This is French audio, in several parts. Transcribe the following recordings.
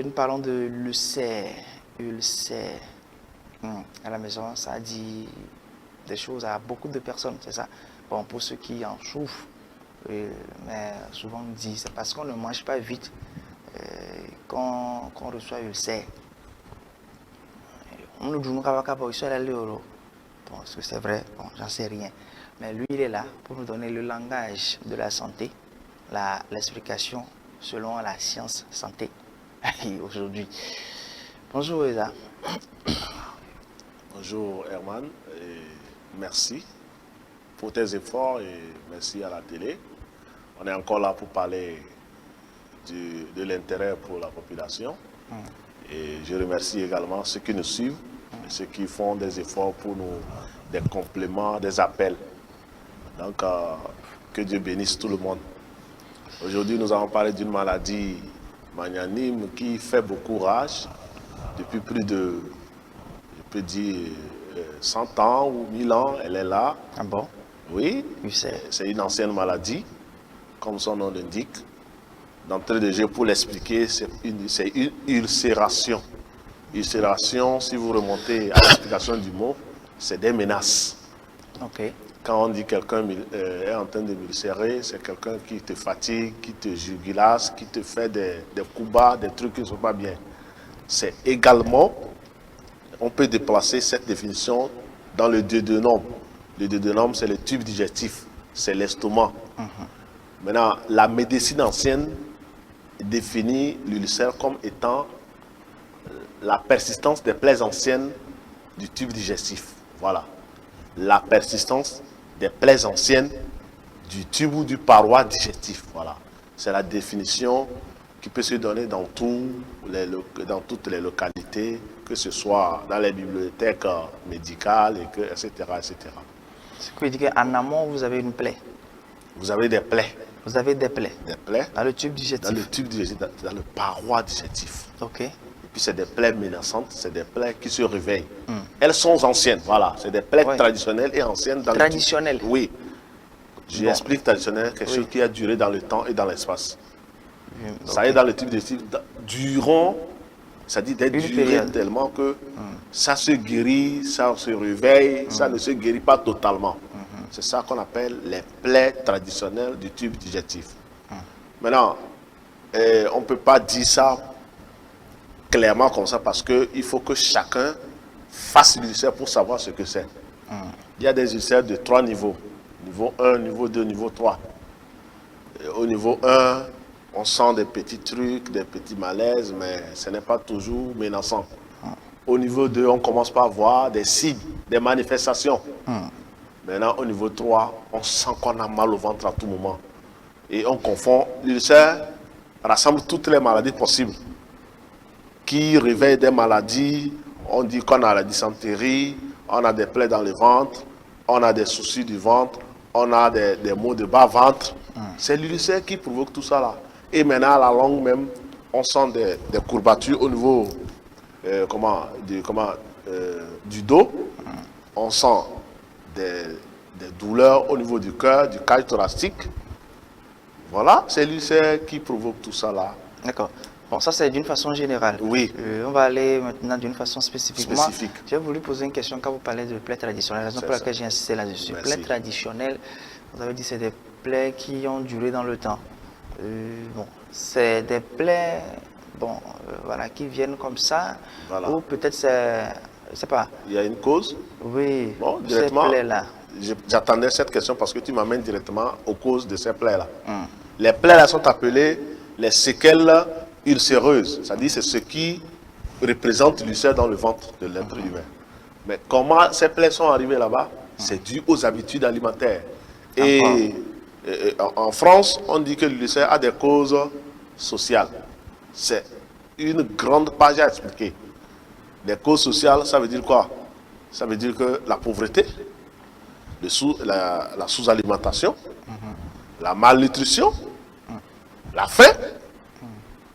nous parlons de l'ulcère. Ulcère. À la maison, ça dit des choses à beaucoup de personnes, c'est ça. Bon, pour ceux qui en souffrent, mais souvent on dit c'est parce qu'on ne mange pas vite qu'on reçoit ulcère. On nous dit bon, est-ce que c'est vrai? Bon, j'en sais rien. Mais lui, il est là pour nous donner le langage de la santé, l'explication selon la science santé aujourd'hui. Bonjour, Eza. Bonjour, Herman. Et merci pour tes efforts et merci à la télé. On est encore là pour parler de l'intérêt pour la population. Et je remercie également ceux qui nous suivent, et ceux qui font des efforts pour nous, des compléments, des appels. Donc, que Dieu bénisse tout le monde. Aujourd'hui, nous allons parler d'une maladie magnanime qui fait beaucoup rage depuis plus de, je peux dire, 100 ans ou 1000 ans. Elle est là. Ah bon? Oui, c'est une ancienne maladie, comme son nom l'indique. D'entrée de jeu, pour l'expliquer, c'est une ulcération. Ulcération, si vous remontez à l'explication du mot, c'est des menaces. Ok. Quand on dit quelqu'un est en train de m'ulcérer, c'est quelqu'un qui te fatigue, qui te jugulasse, qui te fait des coups bas, des trucs qui ne sont pas bien. C'est également, on peut déplacer cette définition dans le duodénum. Le duodénum, c'est le tube digestif, c'est l'estomac. Maintenant, la médecine ancienne définit l'ulcère comme étant la persistance des plaies anciennes du tube digestif. Voilà. La persistance des plaies anciennes du tube ou du paroi digestif. Voilà. C'est la définition qui peut se donner dans toutes les localités, que ce soit dans les bibliothèques médicales, etc., etc. Ce qui veut dire qu'en amont, vous avez une plaie. Vous avez des plaies. Vous avez des plaies. Des plaies. Dans le tube digestif. Dans le tube digestif, dans le paroi digestif. Ok. Et puis c'est des plaies menaçantes, c'est des plaies qui se réveillent. Elles sont anciennes, voilà. C'est des plaies traditionnelles et anciennes. Traditionnelles? Oui. J'explique traditionnel, quelque chose qui a duré dans le temps et dans l'espace. Ça est dans le tube digestif durant, c'est-à-dire d'être duré tellement que ça se guérit, ça se réveille, ça ne se guérit pas totalement. C'est ça qu'on appelle les plaies traditionnelles du tube digestif. Maintenant, on ne peut pas dire ça clairement comme ça parce qu'il faut que chacun fasse l'ulcère pour savoir ce que c'est. Il y a des ulcères de 3 niveaux. Niveau 1, niveau 2, niveau 3. Au niveau 1, on sent des petits trucs, des petits malaises, mais ce n'est pas toujours menaçant. Au niveau 2, on commence par voir des signes, des manifestations. Maintenant, au niveau 3, on sent qu'on a mal au ventre à tout moment. Et on confond. L'ulcère rassemble toutes les maladies possibles qui réveillent des maladies. On dit qu'on a la dysenterie, on a des plaies dans le ventre, on a des soucis du ventre, on a des maux de bas-ventre. C'est l'ulcère qui provoque tout ça là. Et maintenant, à la longue même, on sent des courbatures au niveau du dos. On sent des douleurs au niveau du cœur, du cage thoracique. Voilà, c'est l'ulcère qui provoque tout ça là. D'accord. Bon, ça c'est d'une façon générale. Oui. On va aller maintenant d'une façon spécifique. Moi, Spécifique. j'ai voulu poser une question quand vous parlez de plaies traditionnelles. La raison pour laquelle j'ai insisté là-dessus. Plaies traditionnelles, vous avez dit c'est des plaies qui ont duré dans le temps. Bon, c'est des plaies voilà, qui viennent comme ça. Voilà. Ou peut-être c'est... Je sais pas. Il y a une cause. Oui, bon, directement, ces plaies-là. J'attendais cette question parce que tu m'amènes directement aux causes de ces plaies-là. Les plaies-là sont appelées les séquelles ulcéreuses. C'est-à-dire c'est ce qui représente l'ulcère dans le ventre de l'être humain. Mais comment ces plaies sont arrivées là-bas? C'est dû aux habitudes alimentaires. Et en France, on dit que l'ulcère a des causes sociales. C'est une grande page à expliquer. Les causes sociales, ça veut dire quoi? Ça veut dire que la pauvreté, la sous-alimentation, la malnutrition, la faim,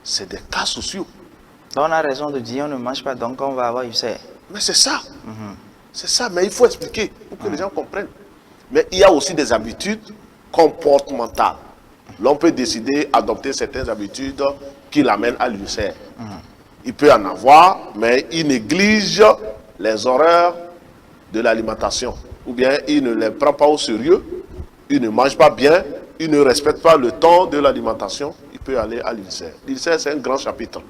c'est des cas sociaux. Donc on a raison de dire on ne mange pas, donc on va avoir ulcère. Mais c'est ça. C'est ça, mais il faut expliquer pour que les gens comprennent. Mais il y a aussi des habitudes comportementales. L'on peut décider d'adopter certaines habitudes qui l'amènent à l'ulcère. Il peut en avoir, mais il néglige les horreurs de l'alimentation. Ou bien il ne les prend pas au sérieux, il ne mange pas bien, il ne respecte pas le temps de l'alimentation, il peut aller à l'ulcère. L'ulcère, c'est un grand chapitre.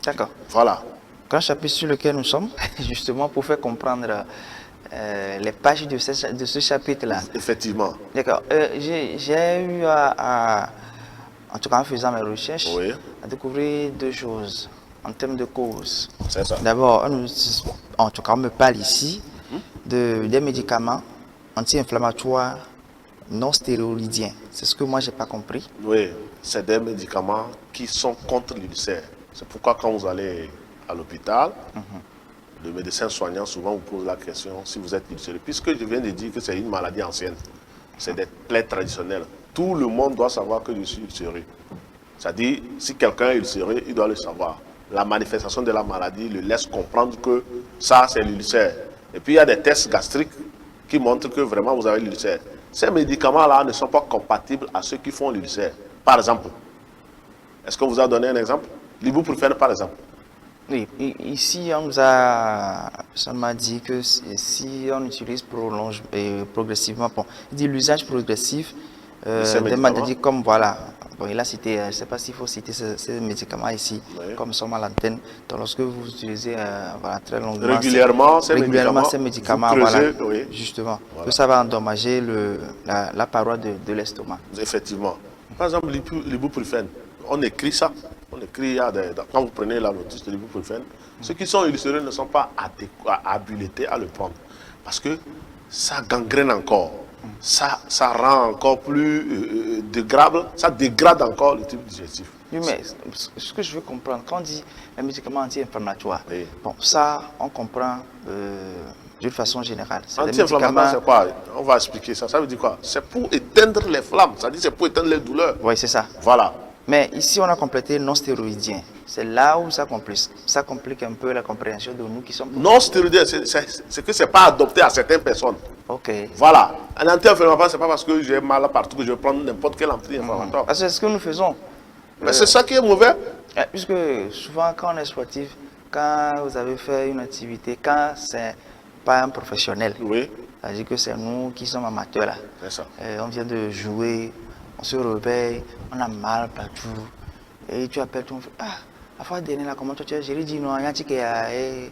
D'accord. Voilà. Grand chapitre sur lequel nous sommes, justement pour faire comprendre les pages de ce chapitre-là. Effectivement. D'accord. J'ai eu en tout cas en faisant mes recherches, Oui. à découvrir deux choses en termes de causes. C'est ça. D'abord, en tout cas, on me parle ici des médicaments anti-inflammatoires non stéroïdiens. C'est ce que moi, je n'ai pas compris. Oui, c'est des médicaments qui sont contre l'ulcère. C'est pourquoi quand vous allez à l'hôpital, le médecin soignant souvent vous pose la question si vous êtes ulcéreux. Puisque je viens de dire que c'est une maladie ancienne, c'est des plaies traditionnelles. Tout le monde doit savoir que je suis ulcéreux. C'est-à-dire, si quelqu'un est ulcéreux, il doit le savoir. La manifestation de la maladie le laisse comprendre que ça, c'est l'ulcère. Et puis, il y a des tests gastriques qui montrent que vraiment vous avez l'ulcère. Ces médicaments-là ne sont pas compatibles à ceux qui font l'ulcère. Par exemple, est-ce qu'on vous a donné un exemple? L'ibuprofène, par exemple. Oui, ici, ça m'a dit que si on utilise progressivement, bon, il dit l'usage progressif des maladies comme, voilà, bon, il a cité, je ne sais pas s'il faut citer ces médicaments ici, Oui. comme sont à l'antenne. Donc, lorsque vous utilisez voilà, très longuement Régulièrement, ces médicaments, vous creusez, voilà, oui. justement, Voilà. que ça va endommager la paroi de l'estomac. Effectivement. Par exemple, l'ibuprofène, on écrit ça. On écrit, quand vous prenez la notice de l'ibuprofène, ceux qui sont ulcéreux ne sont pas habilités à le prendre. Parce que ça gangrène encore. Ça rend encore plus dégradable. Ça dégrade encore le tube digestif. Oui, mais ce que je veux comprendre, quand on dit les médicaments anti-inflammatoires, Oui. bon, ça, on comprend d'une façon générale. Anti-inflammatoire, c'est quoi? On va expliquer ça. Ça veut dire quoi? C'est pour éteindre les flammes. Ça veut dire c'est pour éteindre les douleurs. Oui, c'est ça. Voilà. Mais ici, on a complété non stéroïdien. C'est là où ça complique un peu la compréhension de nous qui sommes... Non stéroïdien, c'est que ce n'est pas adopté à certaines personnes. Ok. Voilà. Un anti-inflammatoire, ce n'est pas parce que j'ai mal partout que je vais prendre n'importe quel anti-inflammatoire. Parce que c'est ce que nous faisons. Mais c'est ça qui est mauvais. Puisque souvent, quand on est sportif, quand vous avez fait une activité, quand c'est pas un professionnel, Oui. ça veut dire que c'est nous qui sommes amateurs là. C'est ça. On vient de jouer, on se réveille, on a mal partout. Et tu appelles ton frère, ah, la fois dernière, là, comment tu as? Je lui dis non, il y a un ticket,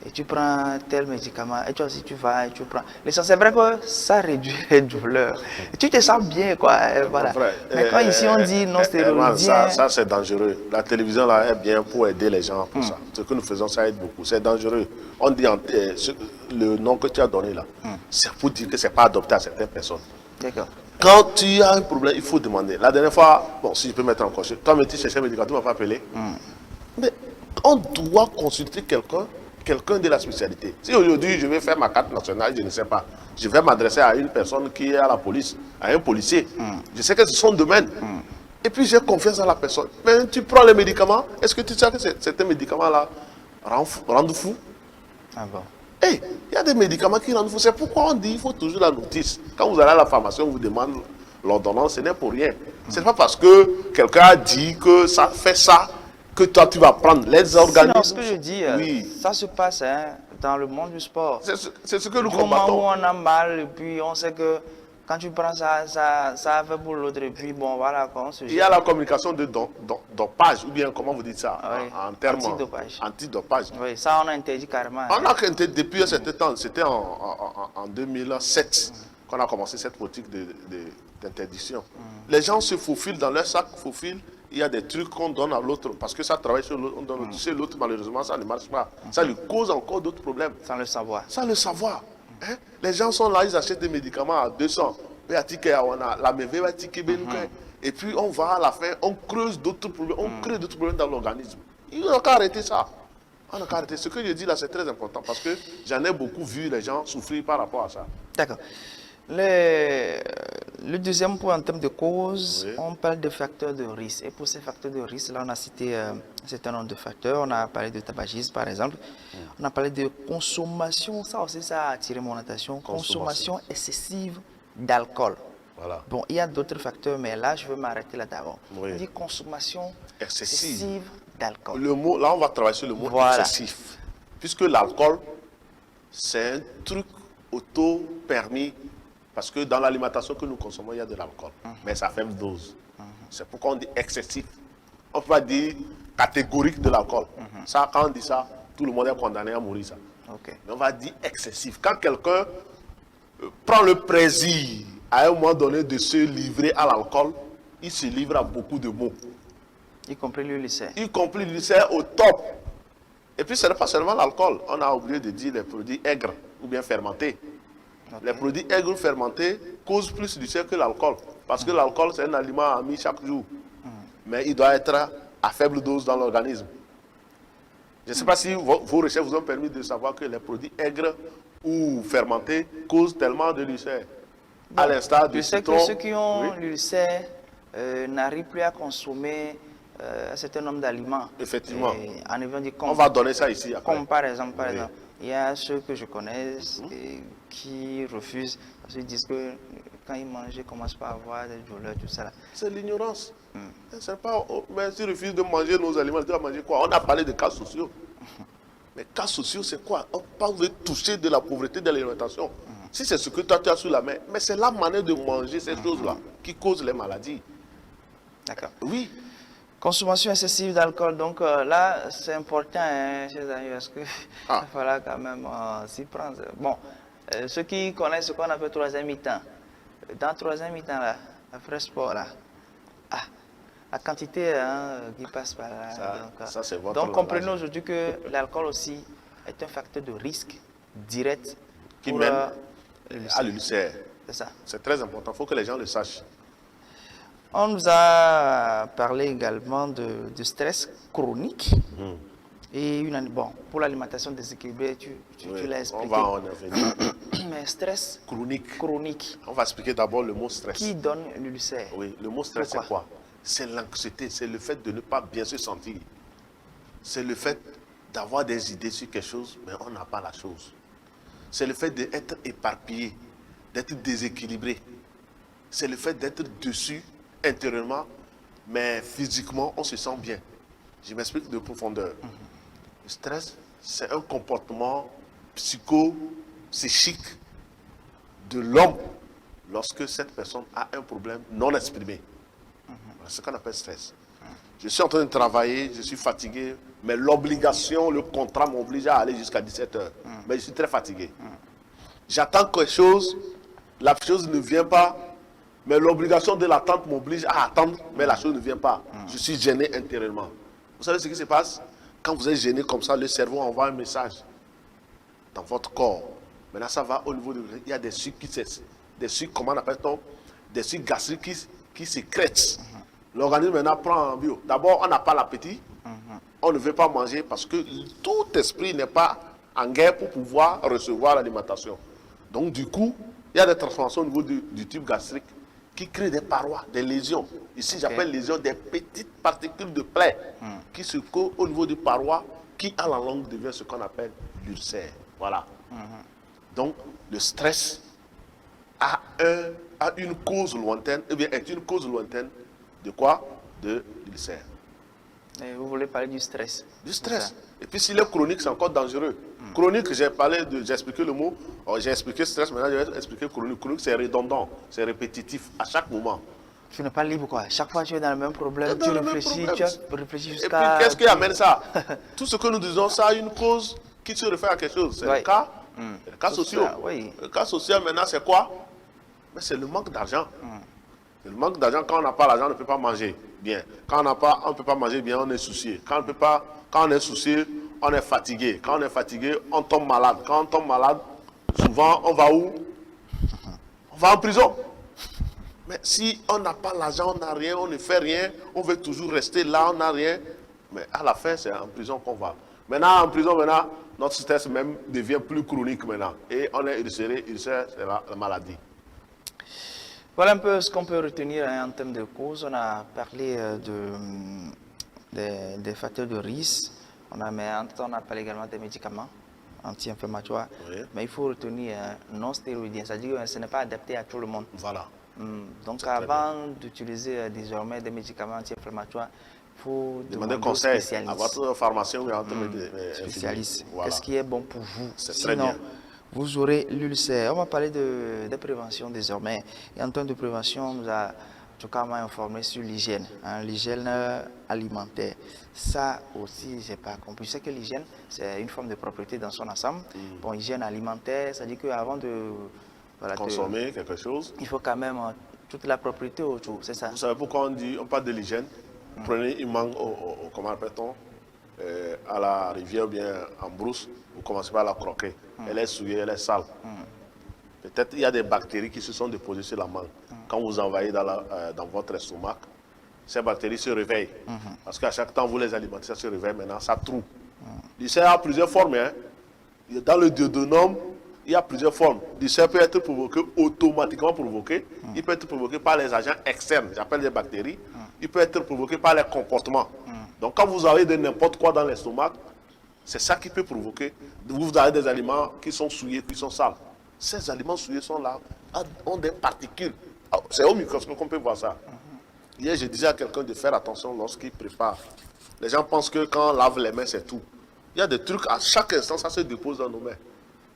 et tu prends tel médicament, et toi aussi tu vas, et tu prends. C'est vrai que ça réduit les douleurs. Et tu te sens bien, quoi. Voilà. Mais quand ici on dit non stéroïdien. Ça c'est dangereux. La télévision là est bien pour aider les gens pour ça. Ce que nous faisons, ça aide beaucoup. C'est dangereux. On dit le nom que tu as donné là, c'est pour dire que ce n'est pas adopté à certaines personnes. D'accord. Quand tu as un problème, il faut demander. La dernière fois, bon, si je peux mettre en cause, toi, tu cherchais un médicament, tu ne m'as pas appelé. Mais on doit consulter quelqu'un de la spécialité. Si aujourd'hui, je vais faire ma carte nationale, je ne sais pas, je vais m'adresser à une personne qui est à la police, à un policier. Je sais que c'est son domaine. Et puis, j'ai confiance à la personne. Mais tu prends les médicaments, est-ce que tu sais que certains médicaments-là rendent fou? Ah bon. Hey, il y a des médicaments qui rendent fou. C'est pourquoi on dit qu'il faut toujours la notice. Quand vous allez à la pharmacie, on vous demande l'ordonnance, ce n'est pour rien. Ce n'est pas parce que quelqu'un a dit que ça fait ça que toi tu vas prendre les organismes. Sinon, ce que je dis, oui. ça se passe dans le monde du sport. C'est ce que nous combattons. Au moment où combattons. on a mal, et puis on sait que quand tu prends ça fait pour l'autre, et puis bon, voilà, on se Il y a la communication de dopage, ou bien comment vous dites ça, oui. en termes Antidopage. Antidopage. Oui, ça on a interdit carrément. On a interdit depuis un certain temps, c'était en 2007 qu'on a commencé cette politique d'interdiction. Les gens se faufilent dans leur sac, il y a des trucs qu'on donne à l'autre, parce que ça travaille sur l'autre, on donne chez l'autre, malheureusement ça ne marche pas. Ça lui cause encore d'autres problèmes. Sans le savoir. Sans le savoir. Hein? Les gens sont là, ils achètent des médicaments à 200. Et puis on va à la fin, on creuse d'autres problèmes, on crée d'autres problèmes dans l'organisme. Il n'a qu'à arrêter ça. On n'a qu'à arrêter. Ce que je dis là, c'est très important parce que j'en ai beaucoup vu les gens souffrir par rapport à ça. D'accord. Le deuxième point en termes de cause, Oui. on parle de facteurs de risque. Et pour ces facteurs de risque, là, on a cité un certain nombre de facteurs. On a parlé de tabagisme, par exemple. On a parlé de consommation. Ça aussi, ça a attiré mon attention. Consommation excessive d'alcool. Voilà. Bon, il y a d'autres facteurs, mais là, je veux m'arrêter là d'abord. Oui. On dit consommation Excessive d'alcool. Le mot, là, on va travailler sur le mot excessif. Puisque l'alcool, c'est un truc auto-permis. Parce que dans l'alimentation que nous consommons, il y a de l'alcool. Mais ça fait une dose. C'est pourquoi on dit excessif. On ne peut pas dire catégorique de l'alcool. Ça, quand on dit ça, tout le monde est condamné à mourir. Ça. Mais on va dire excessif. Quand quelqu'un prend le plaisir à un moment donné de se livrer à l'alcool, il se livre à beaucoup de maux. Y compris l'ulcère. Y compris l'ulcère au top. Et puis ce n'est pas seulement l'alcool. On a oublié de dire les produits aigres ou bien fermentés. Les produits aigres ou fermentés causent plus d'ulcère que l'alcool. Parce que l'alcool, c'est un aliment à mis chaque jour. Mais il doit être à faible dose dans l'organisme. Je ne sais pas si vos recherches vous ont permis de savoir que les produits aigres ou fermentés causent tellement de l'ulcère. Bon, à l'instar du citron. Je sais que ceux qui ont l'ulcère n'arrivent plus à consommer un certain nombre d'aliments. Effectivement. On va donner ça ici après. Comme par exemple, il y a ceux que je connais qui refusent parce qu'ils disent que quand ils mangent, ils commencent par avoir des douleurs, tout ça. C'est l'ignorance. C'est pas, mais s'ils refusent de manger nos aliments, ils doivent manger quoi? On a parlé de cas sociaux. Mais cas sociaux, c'est quoi? On parle de toucher de la pauvreté de l'alimentation. Si c'est ce que toi tu as sous la main, mais c'est la manière de manger ces choses-là qui cause les maladies. D'accord. Oui. Consommation excessive d'alcool, donc là c'est important, hein, chers amis, parce qu'il va falloir quand même s'y prendre. Bon, ceux qui connaissent ce qu'on appelle troisième mi-temps, dans troisième mi-temps, là, après sport, là, la quantité qui passe par là. Ça, c'est votre donc comprenez aujourd'hui que l'alcool aussi est un facteur de risque direct qui mène à l'ulcère. C'est ça. C'est très important, il faut que les gens le sachent. On nous a parlé également de stress chronique. Et bon, pour l'alimentation déséquilibrée, tu l'as expliqué. On va en revenir. Mais stress chronique. On va expliquer d'abord le mot stress. Qui donne l'ulcère? Oui, le mot stress, c'est quoi? C'est l'anxiété, c'est le fait de ne pas bien se sentir. C'est le fait d'avoir des idées sur quelque chose, mais on n'a pas la chose. C'est le fait d'être éparpillé, d'être déséquilibré. C'est le fait d'être dessus intérieurement, mais physiquement, on se sent bien. Je m'explique de profondeur. Le stress, c'est un comportement psychique de l'homme lorsque cette personne a un problème non exprimé. C'est ce qu'on appelle stress. Je suis en train de travailler, je suis fatigué, mais l'obligation, le contrat m'oblige à aller jusqu'à 17h. Mais je suis très fatigué. J'attends quelque chose, la chose ne vient pas, mais l'obligation de l'attente m'oblige à attendre, mais la chose ne vient pas. Je suis gêné intérieurement. Vous savez ce qui se passe? Quand vous êtes gêné comme ça, le cerveau envoie un message dans votre corps. Maintenant, ça va au niveau de... Il y a des sucres des sucres, comment on appelle-t-on? Des sucres gastriques qui sécrètent. L'organisme maintenant prend en bio. D'abord, on n'a pas l'appétit. On ne veut pas manger parce que tout esprit n'est pas en guerre pour pouvoir recevoir l'alimentation. Donc, du coup, il y a des transformations au niveau du tube gastrique qui créent des parois, des lésions. Ici, j'appelle lésions des petites particules de plaie qui se collent au niveau des parois qui, à la longue, devient ce qu'on appelle l'ulcère. Voilà. Donc, le stress a une cause lointaine, eh bien, est une cause lointaine de quoi? De l'ulcère. Vous voulez parler du stress? Du stress. Et puis s'il est chronique, c'est encore dangereux. Chronique, j'ai expliqué le mot, j'ai expliqué stress, maintenant je vais expliquer chronique. Chronique, c'est redondant, c'est répétitif à chaque moment. Tu n'es pas libre, quoi. Chaque fois, tu es dans le même problème, tu réfléchis jusqu'à... Et puis, qu'est-ce qui amène ça? Tout ce que nous disons, ça a une cause qui se réfère à quelque chose. C'est le cas, le cas social. Le cas social, maintenant, c'est quoi? Mais c'est le manque d'argent. Le manque d'argent, quand on n'a pas l'argent, on ne peut pas manger bien. Quand on ne peut pas manger bien, on est soucié. Quand on est soucié, on est fatigué. Quand on est fatigué, on tombe malade. Quand on tombe malade, souvent, on va où? On va en prison. Mais si on n'a pas l'argent, on n'a rien, on ne fait rien, on veut toujours rester là, on n'a rien. Mais à la fin, c'est en prison qu'on va. Maintenant, en prison, notre stress même devient plus chronique maintenant. Et on est ulcéré, c'est la maladie. Voilà un peu ce qu'on peut retenir en termes de cause. On a parlé des facteurs de risque. On a parlé également des médicaments anti-inflammatoires. Oui. Mais il faut retenir non stéroïdiens. C'est-à-dire que ce n'est pas adapté à tout le monde. Voilà. Donc avant d'utiliser désormais des médicaments anti-inflammatoires, faut demander demander aux conseil spécialistes. à votre pharmacien ou à votre Spécialiste. Voilà. Qu'est-ce qui est bon pour vous? C'est très Sinon, bien. vous aurez l'ulcère. On va parler de prévention désormais. Et en termes de prévention, on nous a en tout cas informé sur l'hygiène, l'hygiène alimentaire. Ça aussi, j'ai pas compris. Je sais que l'hygiène, c'est une forme de propriété dans son ensemble. Bon, hygiène alimentaire, ça dit qu'avant de consommer quelque chose, il faut quand même toute la propriété autour, c'est ça? Vous savez pourquoi on parle de l'hygiène? Prenez une mangue, comment appelle-t-on, à la rivière ou bien en brousse, vous commencez par la croquer. Elle est souillée, elle est sale. Peut-être il y a des bactéries qui se sont déposées sur la mangue. Quand vous envahissez dans votre estomac, ces bactéries se réveillent. Parce qu'à chaque temps, vous les alimentez, ça se réveille maintenant, ça trouve. L'ulcère a plusieurs formes. Hein. Dans le duodénum, il y a plusieurs formes. L'ulcère peut être provoqué, automatiquement provoqué. Il peut être provoqué par les agents externes, j'appelle les bactéries. Il peut être provoqué par les comportements. Donc quand vous avez de n'importe quoi dans l'estomac, c'est ça qui peut provoquer. Vous avez des aliments qui sont souillés, qui sont sales. Ces aliments souillés sont là, ont des particules. C'est au microscope qu'on peut voir ça. Hier, je disais à quelqu'un de faire attention lorsqu'il prépare. Les gens pensent que quand on lave les mains, c'est tout. Il y a des trucs, à chaque instant, ça se dépose dans nos mains.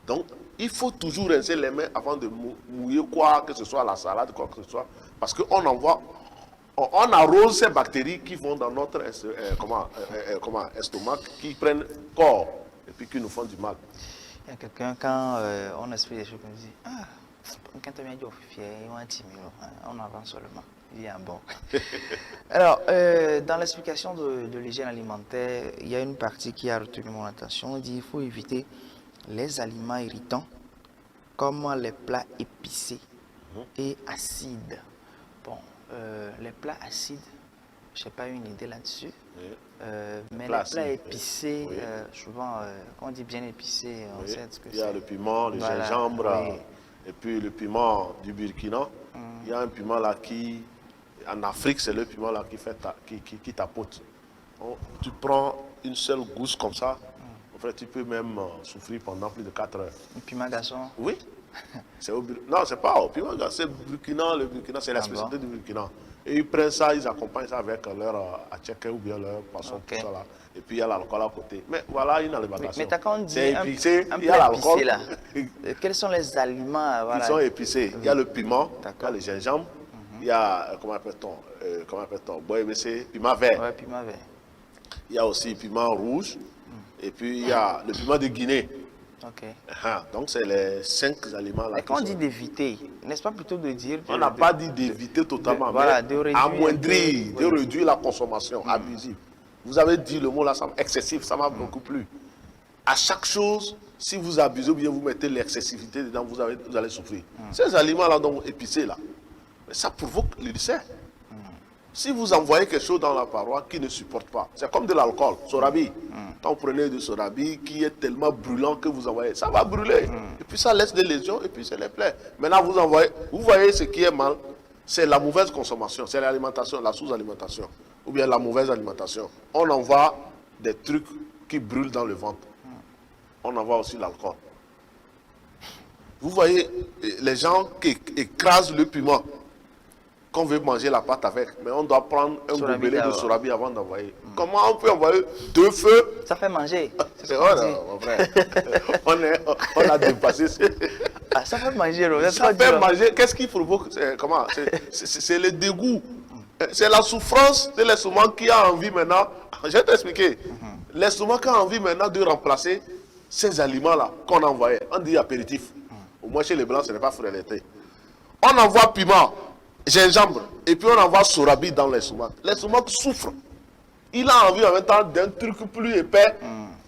Donc, il faut toujours rincer les mains avant de mouiller quoi que ce soit, la salade, quoi que ce soit. Parce qu'on envoie, on arrose ces bactéries qui vont dans notre estomac, qui prennent corps et puis qui nous font du mal. Il y a quelqu'un, quand on explique des choses, on dit, quand on vient dire, on avance seulement. Il y a un bon. Alors, dans l'explication de l'hygiène alimentaire, il y a une partie qui a retenu mon attention. On dit qu'il faut éviter les aliments irritants, comme les plats épicés et acides. Bon, les plats acides, je n'ai pas une idée là-dessus. Mais les plats épicés, souvent, quand on dit bien épicé, on sait ce que c'est. Il y a le piment, le gingembre, et puis le piment du Burkina. Il y a un piment là qui, en Afrique, c'est le piment là qui tapote. Tu prends une seule gousse comme ça, en fait, tu peux même souffrir pendant plus de 4 heures. Un piment garçon? Oui. Non, c'est pas au piment garçon, c'est le Burkina, c'est la spécialité du Burkina. Et ils prennent ça, ils accompagnent ça avec leur attiéké ou bien leur poisson, tout ça là. Et puis il y a l'alcool à côté. Mais voilà une alimentation. Mais quand on dit c'est épicé, il y a l'alcool. Quels sont les aliments qui sont épicés? Il y a le piment, il y a le gingembre, il y a, comment appelle-t-on, piment vert. Ouais, piment vert. Il y a aussi piment rouge. Et puis il y a le piment de Guinée. Ok. Donc c'est les 5 aliments là. Mais quand on dit d'éviter, n'est-ce pas plutôt de dire... On n'a pas dit d'éviter totalement, mais amoindrir, de réduire la consommation abusive. Vous avez dit le mot là, excessif, ça m'a beaucoup plu. À chaque chose, si vous abusez ou bien vous mettez l'excessivité dedans, vous allez souffrir. Ces aliments là, donc épicés là, ça provoque l'ulcère. Si vous envoyez quelque chose dans la paroi qui ne supporte pas, c'est comme de l'alcool, sorabi. Quand vous prenez du sorabi qui est tellement brûlant que vous envoyez, ça va brûler. Et puis ça laisse des lésions et puis c'est les plaies. Maintenant vous voyez ce qui est mal, c'est la mauvaise consommation, c'est l'alimentation, la sous-alimentation, ou bien la mauvaise alimentation. On envoie des trucs qui brûlent dans le ventre. On envoie aussi l'alcool. Vous voyez les gens qui écrasent le piment. Qu'on veut manger la pâte avec, mais on doit prendre un gobelet de sorabi avant d'envoyer. Comment on peut envoyer 2 feux? Ça fait manger. On a dépassé. Ça fait manger. Ça fait manger. Qu'est-ce qui provoque? C'est le dégoût. C'est la souffrance de l'estomac qui a envie maintenant. Je vais t'expliquer. L'estomac a envie maintenant de remplacer ces aliments-là qu'on envoyait. On dit apéritif. Au moins chez les blancs, ce n'est pas frélété. On envoie piment, gingembre, et puis on envoie sorabi dans l'estomac. L'estomac souffre. Il a envie en même temps d'un truc plus épais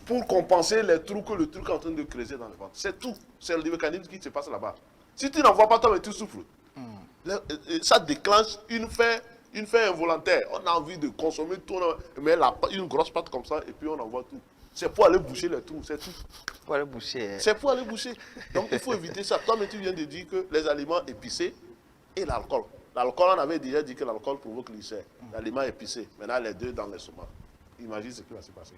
pour compenser les trous que le truc est en train de creuser dans le ventre. C'est tout. C'est le mécanisme qui se passe là-bas. Si tu n'envoies pas toi, mais tu souffres. Ça déclenche une faim involontaire. On a envie de consommer tout, mais une grosse pâte comme ça, et puis on envoie tout. C'est pour aller boucher les trous, c'est tout. Pour aller boucher. C'est pour aller boucher. Donc il faut éviter ça. Toi, mais tu viens de dire que les aliments épicés et l'alcool. L'alcool, on avait déjà dit que l'alcool provoque l'ulcère. L'aliment épicé. Maintenant, les deux dans l'estomac. Imagine ce qui va se passer.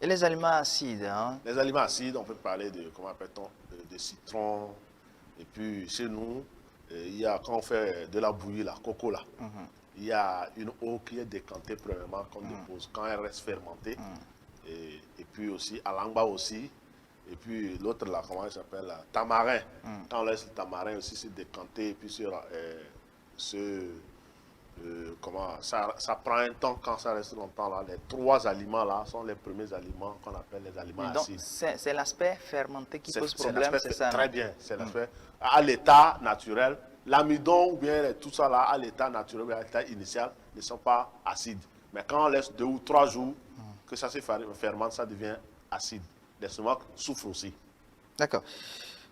Et les aliments acides, hein? Les aliments acides, on peut parler de, comment appelle-t-on, de citron. Et puis, chez nous, il y a, quand on fait de la bouillie, la coco là. il y a une eau qui est décantée premièrement qu'on dépose quand elle reste fermentée. Et puis aussi, alangba aussi. Et puis l'autre là, comment il s'appelle là? Tamarin. Quand on laisse le tamarin aussi se décanter et puis comment ça prend un temps quand ça reste longtemps là. Les 3 aliments là sont les premiers aliments qu'on appelle les aliments acides. C'est l'aspect fermenté qui pose problème, c'est ça? Très bien, c'est l'aspect à l'état naturel. L'amidon ou bien tout ça là, à l'état naturel, à l'état initial, ne sont pas acides. Mais quand on laisse 2 ou 3 jours que ça se fermente, ça devient acide. Les semences souffrent aussi. D'accord.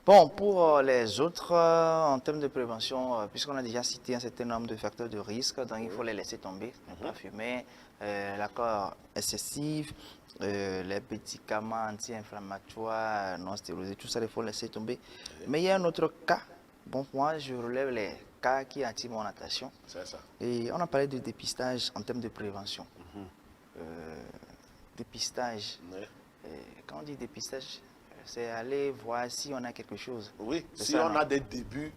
Bon, pour les autres, en termes de prévention, puisqu'on a déjà cité un certain nombre de facteurs de risque, donc il faut les laisser tomber, ne pas fumer, l'accord excessif, les médicaments anti-inflammatoires, non stéroïdes, tout ça, il faut laisser tomber. Mais il y a un autre cas, bon, moi je relève les cas qui attirent mon attention. C'est ça. Et on a parlé de dépistage en termes de prévention. Dépistage, quand on dit dépistage, c'est aller voir si on a quelque chose. Oui, si on a des débuts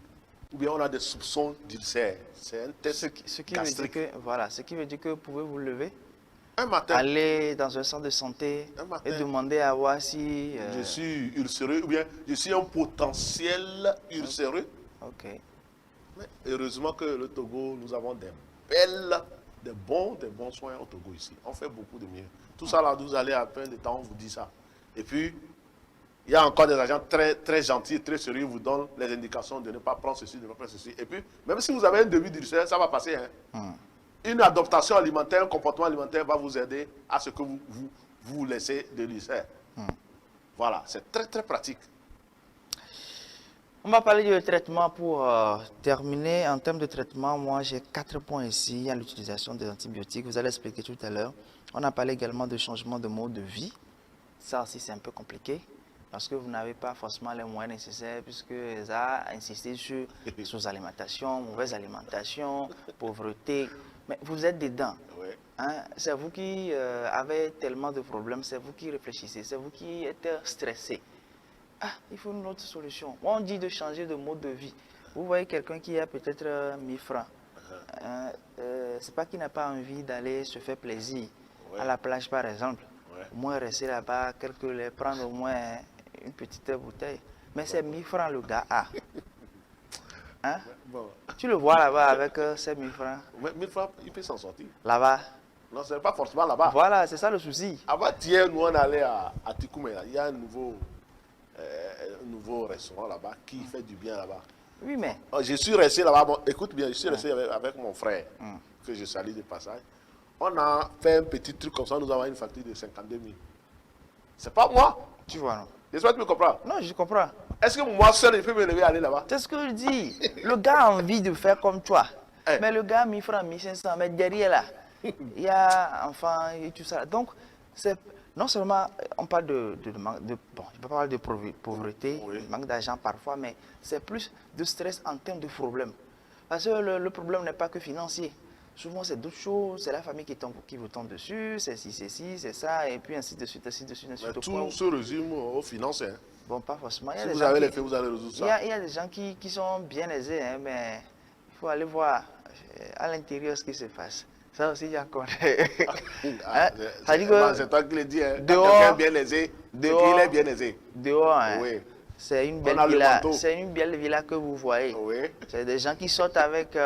ou bien on a des soupçons d'ulcère. C'est un test gastrique. Ce qui veut dire que vous pouvez vous lever, un matin, aller dans un centre de santé et demander à voir si... je suis ulcéreux ou bien je suis un potentiel ulcéreux. Ok. Mais heureusement que le Togo, nous avons des bons soins au Togo ici. On fait beaucoup de mieux. Tout ça là, vous allez à peine de temps, on vous dit ça. Et puis, il y a encore des agents très, très gentils, très sérieux, ils vous donnent les indications de ne pas prendre ceci, de ne pas prendre ceci. Et puis, même si vous avez un début d'ulcère, ça va passer. Hein. Une adaptation alimentaire, un comportement alimentaire va vous aider à ce que vous laissez de l'ulcère. Voilà, c'est très, très pratique. On va parler du traitement pour terminer. En termes de traitement, moi j'ai 4 points ici. Il y a l'utilisation des antibiotiques, vous allez expliquer tout à l'heure. On a parlé également de changement de mode de vie. Ça aussi c'est un peu compliqué. Parce que vous n'avez pas forcément les moyens nécessaires, puisque ça a insisté sur sous-alimentation, mauvaise alimentation, pauvreté. Mais vous êtes dedans. Oui. Hein? C'est vous qui avez tellement de problèmes, c'est vous qui réfléchissez, c'est vous qui êtes stressé. Ah, il faut une autre solution. On dit de changer de mode de vie. Vous voyez quelqu'un qui a peut-être 1000 francs. C'est pas qu'il n'a pas envie d'aller se faire plaisir à la plage par exemple. Au moins rester là-bas, prendre au moins une petite bouteille. Mais c'est 1000 francs le gars a. Hein? Tu le vois là-bas avec ces 1000 francs. 1000 francs, il peut s'en sortir. Là-bas. Non, ce n'est pas forcément là-bas. Voilà, c'est ça le souci. Avant-hier, nous on allait à Tikoumé. Il y a un nouveau restaurant là-bas qui fait du bien là-bas. Oui, mais... Je suis resté là-bas. Bon, écoute bien, je suis resté avec mon frère, que je salue de passage. On a fait un petit truc comme ça, nous avons une facture de 52 000. C'est pas moi. Tu vois, non? J'espère que tu me comprends. Non, je comprends. Est-ce que moi seul, je peux me lever et aller là-bas? C'est ce que je dis. Le gars a envie de faire comme toi. Mais le gars a 1000 francs, 1500. Mais derrière là, il y a enfants et tout ça. Donc, non seulement on parle bon, je ne peux pas parler de pauvreté, de manque d'argent parfois, mais c'est plus de stress en termes de problème. Parce que le problème n'est pas que financier. Souvent, c'est d'autres choses, c'est la famille qui vous tombe dessus, c'est ci, c'est ça, et puis ainsi de suite, ainsi de suite, ainsi de suite. Tout se résume aux finances. Hein. Bon, pas forcément. Si vous avez les faits, vous allez résoudre ça. Il y a des gens qui sont bien aisés, hein, mais il faut aller voir à l'intérieur ce qui se passe. Ça aussi, j'en connais. C'est toi qui le dis. Hein. Quelqu'un est bien aisé, c'est qu'il est bien aisé. Dehors, hein. Oui. C'est une belle villa. C'est une belle villa que vous voyez. Oui. C'est des gens qui sortent avec,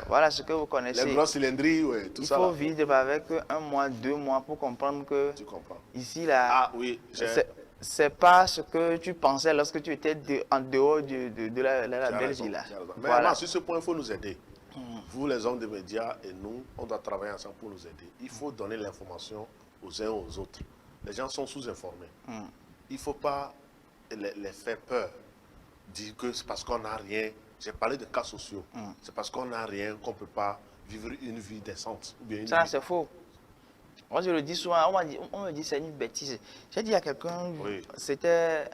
voilà ce que vous connaissez. Les grosses cylindries, oui, tout ça. Il faut vivre avec 1 mois, 2 mois pour comprendre que. Tu comprends. Ici, là. Ah oui. C'est pas ce que tu pensais lorsque tu étais en dehors de la belle villa. Mais voilà. Sur ce point, il faut nous aider. Vous, les hommes de médias, et nous, on doit travailler ensemble pour nous aider. Il faut donner l'information aux uns aux autres. Les gens sont sous-informés. Il ne faut pas les faire peur. Dire que c'est parce qu'on n'a rien. J'ai parlé de cas sociaux. C'est parce qu'on n'a rien qu'on ne peut pas vivre une vie décente. Ça, c'est faux. Moi, je le dis souvent. On me dit c'est une bêtise. J'ai dit à quelqu'un, c'était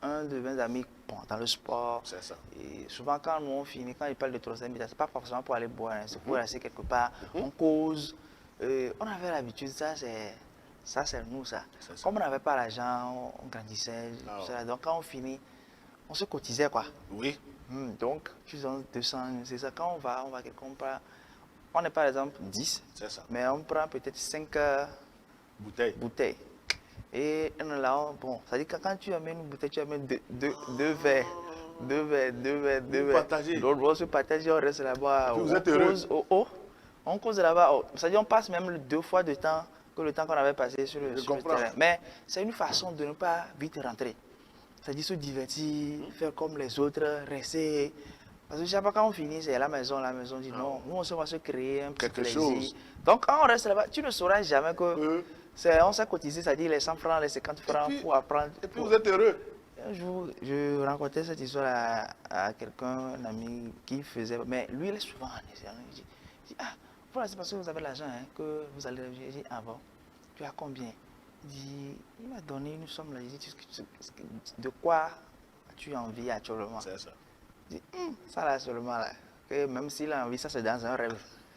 un de mes amis dans le sport. C'est ça. Et souvent, quand nous on finit, quand il parle de troisième mi-temps, ce n'est pas forcément pour aller boire, hein, c'est pour rester quelque part. On cause. On avait l'habitude, ça c'est nous, ça. Comme on n'avait pas l'argent, on grandissait. Donc, quand on finit, on se cotisait, quoi. Oui. Donc, tu donnes 200, c'est ça. Quand on va quelque part, On est par exemple 10, mais on prend peut-être 5 bouteilles. Et là, bon, ça dit que quand tu amènes une bouteille, tu amènes deux verres. Deux verres. Donc on se partage, on reste là-bas. Vous êtes heureux. On cause là-bas. Ça dit on passe même 2 fois de temps que le temps qu'on avait passé sur le terrain. Mais c'est une façon de ne pas vite rentrer. Ça dit se divertir, faire comme les autres, rester. Parce que je sais pas quand on finit, c'est la maison dit non, nous on va se créer un petit plaisir. Donc quand on reste là-bas, tu ne sauras jamais que on s'est cotisé, c'est-à-dire les 100 francs, les 50 francs pour apprendre. Et puis vous êtes heureux. Un jour, je rencontrais cette histoire à quelqu'un, un ami qui faisait, mais lui il est souvent en Israël. Il dit, ah, voilà, c'est parce que vous avez l'argent que vous allez réfugier. Il dit, ah bon, tu as combien? Il m'a donné une somme là. Il dit, de quoi as-tu envie actuellement? C'est ça. Je dis, ça là seulement là, que même s'il a envie, ça c'est dans un rêve.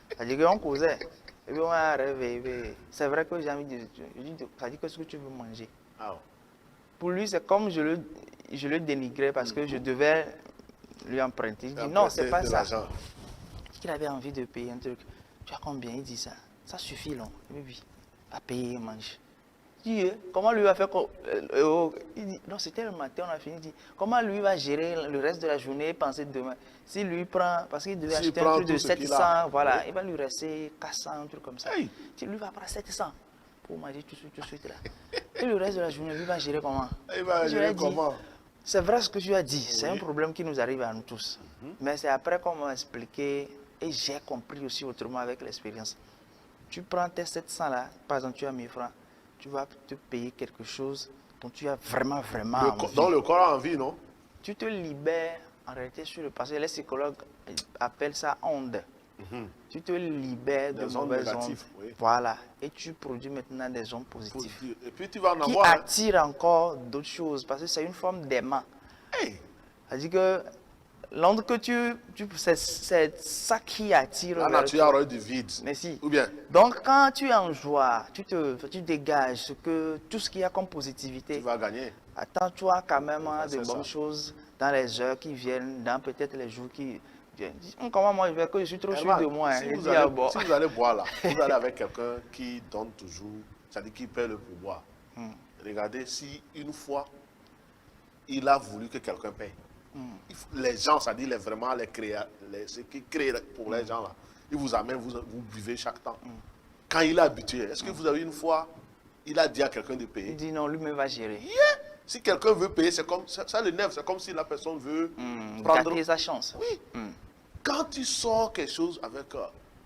C'est-à-dire qu'on causait, et puis on a rêvé. C'est vrai que j'ai envie de dire, ça dit que ce que tu veux manger. Ah. Pour lui, c'est comme je le dénigrais parce que je devais lui emprunter. Il dit, non, c'est pas ça. Il avait envie de payer un truc. Tu as combien? Il dit ça. Ça suffit, non? Et puis, à payer, mange. Je dis, comment lui va faire? Il dit, non, c'était le matin, on a fini. Il dit, comment lui va gérer le reste de la journée et penser demain? Si lui prend, parce qu'il devait acheter un truc de 700, voilà, il va lui rester 400, un truc comme ça. Si lui va prendre 700 pour manger tout de suite là. Et le reste de la journée, lui va gérer comment? Il va gérer comment? C'est vrai ce que tu as dit, c'est un problème qui nous arrive à nous tous. Mais c'est après qu'on m'a expliqué et j'ai compris aussi autrement avec l'expérience. Tu prends tes 700 là, par exemple tu as 1000 francs, tu vas te payer quelque chose dont tu as vraiment envie. Dans le corps a envie, non? Tu te libères en réalité sur le passé. Les psychologues appellent ça onde. Tu te libères de mauvaises ondes. Oui. Voilà. Et tu produis maintenant des ondes positives. Et puis tu vas en qui avoir. Attirent encore d'autres choses parce que c'est une forme d'aimant. C'est-à-dire que l'onde que c'est ça qui attire. La nature aurait du vide. Merci. Ou bien. Donc quand tu es en joie, tu dégages tout ce qu'il y a comme positivité. Tu vas gagner. Attends-toi quand même à de bonnes choses dans les heures qui viennent, dans peut-être les jours qui viennent. Comment moi je vais que je suis trop sûr de moi. Si vous allez boire là, vous allez avec quelqu'un qui donne toujours, c'est-à-dire qui paie le pourboire. Regardez si une fois il a voulu que quelqu'un paye. Les gens, c'est-à-dire vraiment ce qui crée pour les gens là, ils vous amènent, vous buvez chaque temps. Quand il est habitué, est-ce que vous avez une fois, il a dit à quelqu'un de payer? Il dit non, lui-même va gérer. Si quelqu'un veut payer, c'est comme ça le nerf, c'est comme si la personne veut prendre sa chance. Oui. Quand tu sors quelque chose avec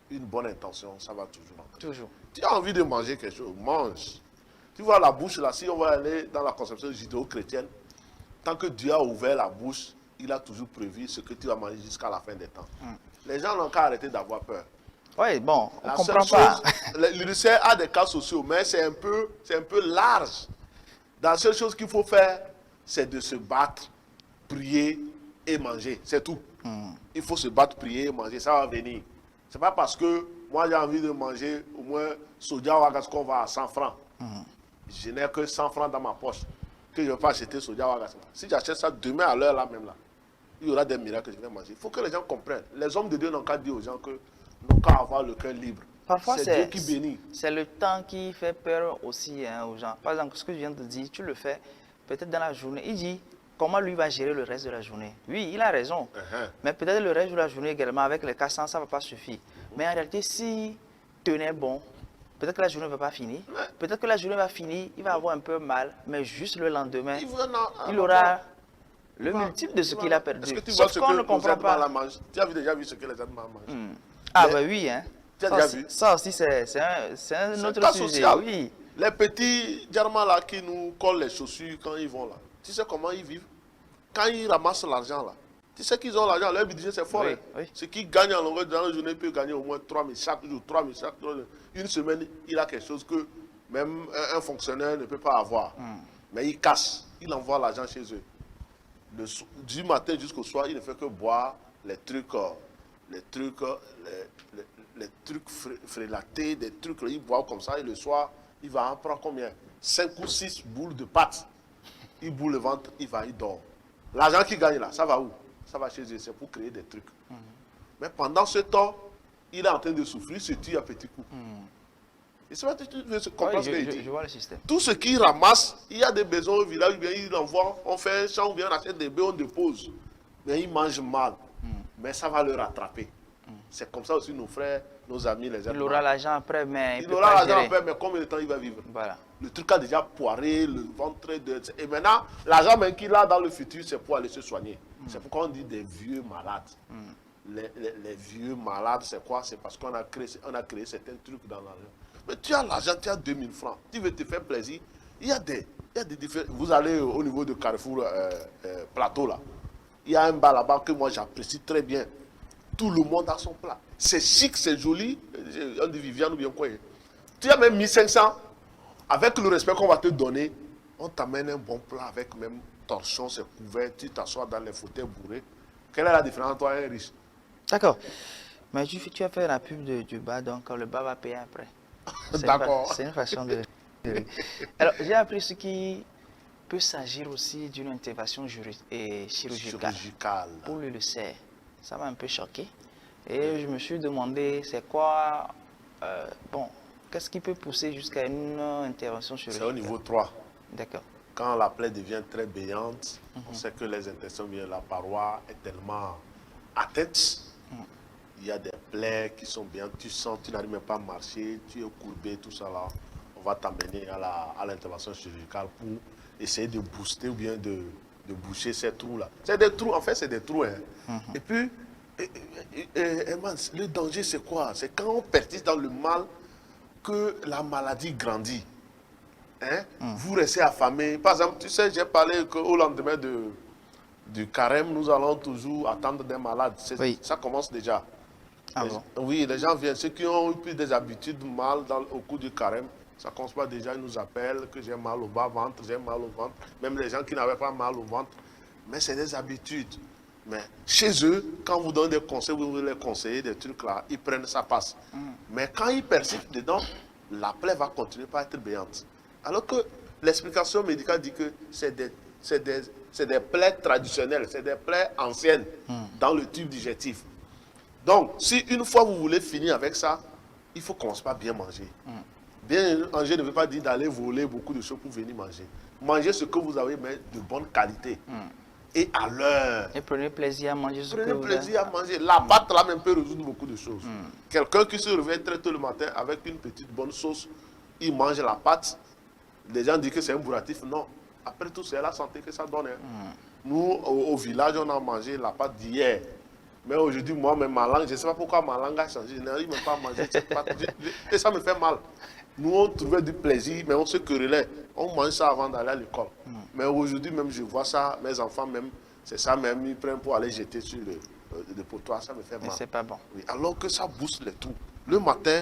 une bonne intention, ça va toujours. Toujours. Tu as envie de manger quelque chose, mange. Tu vois la bouche là, si on va aller dans la conception judéo-chrétienne, tant que Dieu a ouvert la bouche, il a toujours prévu ce que tu vas manger jusqu'à la fin des temps. Les gens n'ont qu'à arrêter d'avoir peur. Oui, bon, on ne comprend pas. L'UNICEF a des cas sociaux, mais c'est un peu large. La seule chose qu'il faut faire, c'est de se battre, prier et manger. C'est tout. Il faut se battre, prier et manger. Ça va venir. Ce n'est pas parce que moi j'ai envie de manger au moins soja wagas qu'on va à 100 francs. Je n'ai que 100 francs dans ma poche que je ne vais pas acheter soja wagas. Si j'achète ça demain à l'heure là même là, il y aura des miracles que je vais manger. Il faut que les gens comprennent. Les hommes de Dieu n'ont qu'à dire aux gens que n'ont qu'à avoir le cœur libre. Parfois, c'est Dieu qui bénit. C'est le temps qui fait peur aussi aux gens. Par exemple, ce que je viens de dire, tu le fais peut-être dans la journée. Il dit comment lui va gérer le reste de la journée. Oui, il a raison. Mais peut-être le reste de la journée également, avec les 400, ça ne va pas suffire. Mais en réalité, s'il tenait bon, peut-être que la journée ne va pas finir. Peut-être que la journée va finir, il va avoir un peu mal, mais juste le lendemain, il aura le multiple de ce qu'il a perdu. Est-ce que tu vois ce que ne comprend pas. Tu as déjà vu ce que les animaux mangent? Ah ben oui, hein. Tu as déjà vu? Ça aussi, c'est un autre sujet. Social. Oui. Les petits Djarma là qui nous collent les chaussures quand ils vont là, tu sais comment ils vivent? Quand ils ramassent l'argent là, tu sais qu'ils ont l'argent, leur budget c'est fort. Oui. Ce qu'ils gagnent en longueur dans la journée peut gagner au moins 3 000 chaque jour, 3 000 chaque jour. Une semaine, il a quelque chose que même un fonctionnaire ne peut pas avoir. Mais il casse, il envoie l'argent chez eux. Du matin jusqu'au soir, il ne fait que boire les trucs frélatés, des trucs, il boit comme ça, et le soir, il va en prendre combien? 5 ou 6 boules de pâte. Il boule le ventre, il dort. L'argent qu'il gagne là, ça va où? Ça va chez eux, c'est pour créer des trucs. Mais pendant ce temps, il est en train de souffrir, se tue à petits coups. Et c'est vrai que tu veux comprendre ce qu'il dit. Je vois le système. Tout ce qu'il ramasse, il y a des besoins au village, bien il envoie, on fait un champ, ou bien on achète des bœufs, on dépose. Mais ils mangent mal. Mais ça va le rattraper. C'est comme ça aussi nos frères, nos amis, les Il aura l'argent après, mais il aura l'argent après, mais combien de temps il va vivre? Voilà. Le truc a déjà poiré, le ventre de... Et maintenant, l'argent même qu'il a dans le futur, c'est pour aller se soigner. C'est pourquoi on dit des vieux malades. Les vieux malades, c'est quoi? C'est parce qu'on a créé certains trucs dans l'argent. Mais tu as l'argent, tu as 2000 francs. Tu veux te faire plaisir. Il y a des différences. Vous allez au niveau de Carrefour Plateau, là. Il y a un bar là-bas que moi j'apprécie très bien. Tout le monde a son plat. C'est chic, c'est joli. On dit Viviane ou bien quoi. Tu as même 1500. Avec le respect qu'on va te donner, on t'amène un bon plat avec même torchon, c'est couvert. Tu t'assois dans les fauteuils bourrés. Quelle est la différence entre toi et un riche? D'accord. Mais tu as fait la pub du bar, donc le bar va payer après. D'accord. C'est une façon de... Alors, j'ai appris ce qui peut s'agir aussi d'une intervention chirurgicale. Pour le cerf. Ça m'a un peu choqué. Et je me suis demandé, c'est quoi... qu'est-ce qui peut pousser jusqu'à une intervention chirurgicale? C'est au niveau 3. D'accord. Quand la plaie devient très béante, on sait que les intestins, la paroi est tellement atteinte. Il y a des plaies qui sont bien, tu sens, tu n'arrives même pas à marcher, tu es courbé, tout ça là. On va t'amener à l'intervention chirurgicale pour essayer de booster ou bien de boucher ces trous-là. C'est des trous, en fait, c'est des trous. Hein. Et puis, le danger, c'est quoi? C'est quand on persiste dans le mal que la maladie grandit. Hein? Vous restez affamé. Par exemple, tu sais, j'ai parlé qu'au lendemain du carême, nous allons toujours attendre des malades. Oui. Ça commence déjà. Ah bon? Oui, les gens viennent. Ceux qui ont eu des habitudes mal au cours du carême, ça commence pas déjà, ils nous appellent que j'ai mal au bas-ventre, j'ai mal au ventre. Même les gens qui n'avaient pas mal au ventre. Mais c'est des habitudes. Mais chez eux, quand vous donnez des conseils, vous les conseillez des trucs là, ils prennent, ça passe. Mais quand ils persistent dedans, la plaie va continuer par être béante. Alors que l'explication médicale dit que c'est des plaies traditionnelles, c'est des plaies anciennes dans le tube digestif. Donc, si une fois vous voulez finir avec ça, il faut commencer par bien manger. Bien manger ne veut pas dire d'aller voler beaucoup de choses pour venir manger. Mangez ce que vous avez, mais de bonne qualité. Et à l'heure. Et prenez plaisir à manger ce que vous Prenez plaisir à manger. La pâte là même peut résoudre beaucoup de choses. Quelqu'un qui se réveille très tôt le matin avec une petite bonne sauce, il mange la pâte. Les gens disent que c'est un bourratif. Non. Après tout, c'est la santé que ça donne. Nous, au village, on a mangé la pâte d'hier. Mais aujourd'hui, moi-même, ma langue, je ne sais pas pourquoi ma langue a changé. Je n'arrive même pas à manger cette pâte. Et ça me fait mal. Nous, on trouvait du plaisir, mais on se querellait. On mange ça avant d'aller à l'école. Mais aujourd'hui, même, je vois ça, mes enfants, même, c'est ça même, ils prennent pour aller jeter sur le potoir. Ça me fait mal. C'est pas bon. Oui, alors que ça booste les trous. Le matin,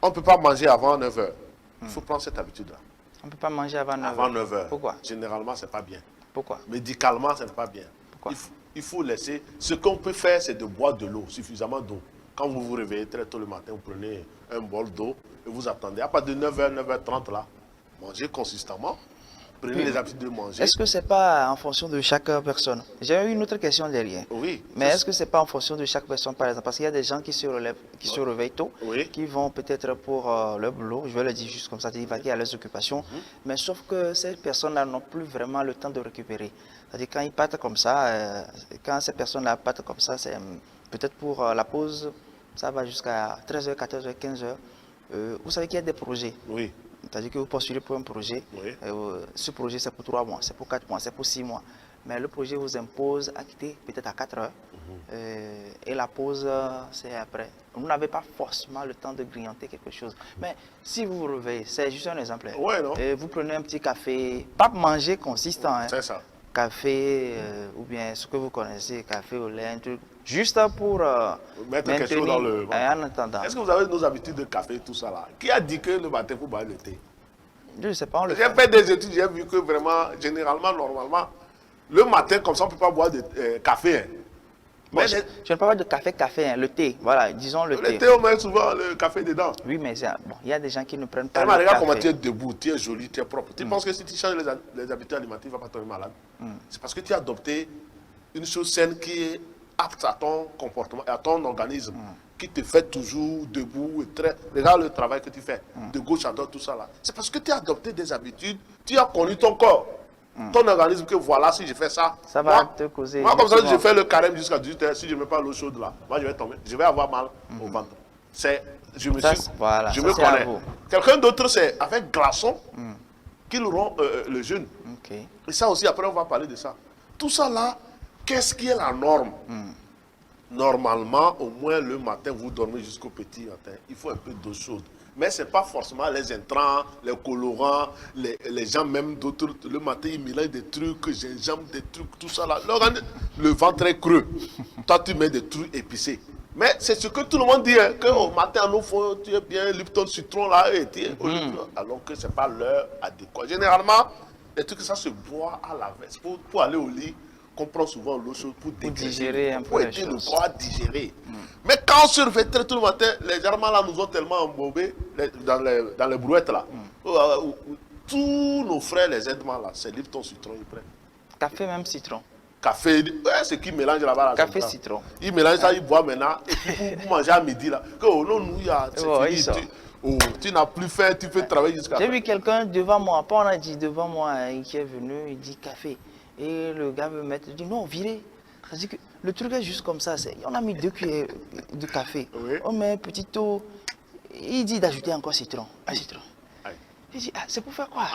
on ne peut pas manger avant 9 h. Il faut prendre cette habitude-là. On ne peut pas manger avant 9 h. Avant 9 h. Pourquoi? Généralement, ce n'est pas bien. Pourquoi? Médicalement, ce n'est pas bien. Pourquoi? Il faut laisser. Ce qu'on peut faire, c'est de boire de l'eau, suffisamment d'eau. Quand vous vous réveillez très tôt le matin, vous prenez un bol d'eau et vous attendez. À partir de 9 h, 9 h 30, là, mangez consistamment. Prenez les habitudes de manger. Est-ce que ce n'est pas en fonction de chaque personne? J'ai eu une autre question derrière. Oui. Mais est-ce que ce n'est pas en fonction de chaque personne, par exemple? Parce qu'il y a des gens qui se relèvent, qui se réveillent tôt, qui vont peut-être pour leur boulot, je vais le dire juste comme ça, ils vont à leurs occupations. Mais sauf que ces personnes-là n'ont plus vraiment le temps de récupérer. C'est-à-dire quand ils partent comme ça, quand ces personnes-là partent comme ça, c'est peut-être pour la pause, ça va jusqu'à 13 h, 14 h, 15 h. Vous savez qu'il y a des projets. Oui. C'est-à-dire que vous postulez pour un projet. Oui. Ce projet, c'est pour 3 mois, c'est pour 4 mois, c'est pour 6 mois. Mais le projet vous impose à quitter peut-être à 4 h. Et la pause, c'est après. Vous n'avez pas forcément le temps de grignoter quelque chose. Mais si vous vous réveillez, c'est juste un exemple. Ouais, non? Vous prenez un petit café, pas manger consistant. Hein. C'est ça. Café, ou bien ce que vous connaissez, café au lait, un truc, juste pour mettre quelque chose dans le... en attendant. Est-ce que vous avez nos habitudes de café, tout ça là? Qui a dit que le matin, il faut boire le thé? Je ne sais pas, on le J'ai fait des études, j'ai vu que vraiment, généralement, normalement, le matin, comme ça, on ne peut pas boire de café. Hein. Bon, je ne parle pas de café, hein, le thé, voilà, disons le thé. Le thé, on met souvent le café dedans. Oui, mais bon, il y a des gens qui ne prennent pas le regarde café. comment tu es debout, tu es joli, tu es propre. Tu penses que si tu changes les habitudes alimentaires, tu ne vas pas tomber malade? C'est parce que tu as adopté une chose saine qui est apte à ton comportement et à ton organisme. qui te fait toujours debout. Regarde le travail que tu fais, de gauche à droite, tout ça là. C'est parce que tu as adopté des habitudes, tu as connu ton corps, ton organisme, que voilà, si je fais ça, ça va te causer. Moi, comme ça, je fais le carême jusqu'à 18h, si je ne mets pas l'eau chaude là, moi je vais tomber, je vais avoir mal au ventre. Je me connais. Quelqu'un d'autre, c'est avec glaçon qu'il rompt le jeûne. Et ça aussi, après, on va parler de ça. Tout ça là, qu'est-ce qui est la norme? Normalement, au moins le matin, vous dormez jusqu'au petit matin. Il faut un peu d'eau chaude. Mais ce n'est pas forcément les intrants, les colorants, les gens même d'autres. Le matin, ils mélangent des trucs, gingembre, des trucs, tout ça là. Le ventre est creux. Toi, tu mets des trucs épicés. Mais c'est ce que tout le monde dit, hein, qu'au matin, nous faut tu es bien Lipton citron là, alors que ce n'est pas l'heure adéquate. Généralement, les trucs, ça se boit à la veste. Pour aller au lit, qu'on prend souvent l'eau chaude pour digérer un peu. Pour aider le corps à digérer. Mais quand on se réveille très tôt le matin, les Germains là nous ont tellement embobés dans les brouettes là. Tous nos frères, les aides-moi là, c'est Lipton citron, ils prennent. Café même citron. Café, c'est ce qu'ils mélangent là-bas. Café citron. Ils mélangent ça, ils boivent maintenant. Et puis pour manger à midi là. Tu n'as plus faim, tu peux travailler jusqu'à. J'ai vu quelqu'un devant moi, pas on a dit devant moi, qui est venu, il dit café. Et le gars veut mettre, il dit non, virez. C'est-à-dire que le truc est juste comme ça. On a mis 2 cuillères de café. Oui. On met petit eau. Il dit d'ajouter encore citron. Un citron. Il dit, c'est pour faire quoi?